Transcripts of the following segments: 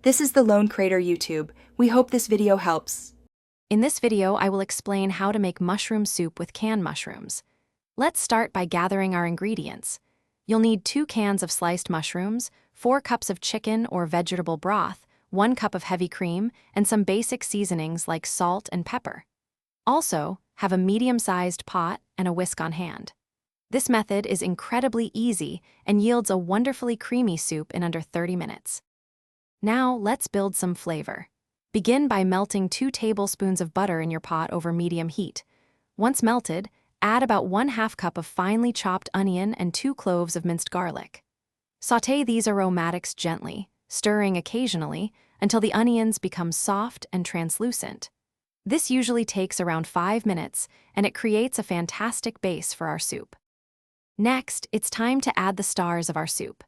This is the Lone Crater YouTube. We hope this video helps. In this video, I will explain how to make mushroom soup with canned mushrooms. Let's start by gathering our ingredients. You'll need 2 cans of sliced mushrooms, 4 cups of chicken or vegetable broth, 1 cup of heavy cream, and some basic seasonings like salt and pepper. Also, have a medium-sized pot and a whisk on hand. This method is incredibly easy and yields a wonderfully creamy soup in under 30 minutes. Now, let's build some flavor. Begin by melting 2 tablespoons of butter in your pot over medium heat. Once melted, add about 1/2 cup of finely chopped onion and 2 cloves of minced garlic. Sauté these aromatics gently, stirring occasionally until the onions become soft and translucent. This usually takes around 5 minutes, and it creates a fantastic base for our soup. Next, it's time to add the stars of our soup.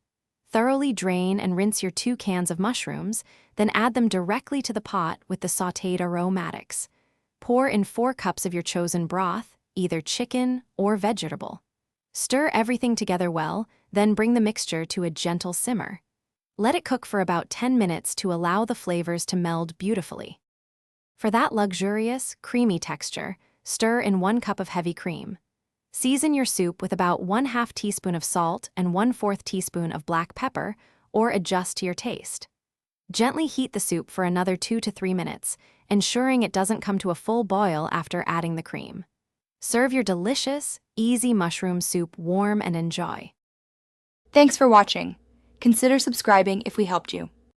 Thoroughly drain and rinse your 2 cans of mushrooms, then add them directly to the pot with the sautéed aromatics. Pour in 4 cups of your chosen broth, either chicken or vegetable. Stir everything together well, then bring the mixture to a gentle simmer. Let it cook for about 10 minutes to allow the flavors to meld beautifully. For that luxurious, creamy texture, stir in 1 cup of heavy cream. Season your soup with about 1/2 teaspoon of salt and 1/4 teaspoon of black pepper, or adjust to your taste. Gently heat the soup for another 2 to 3 minutes, ensuring it doesn't come to a full boil after adding the cream. Serve your delicious, easy mushroom soup warm and enjoy. Thanks for watching. Consider subscribing if we helped you.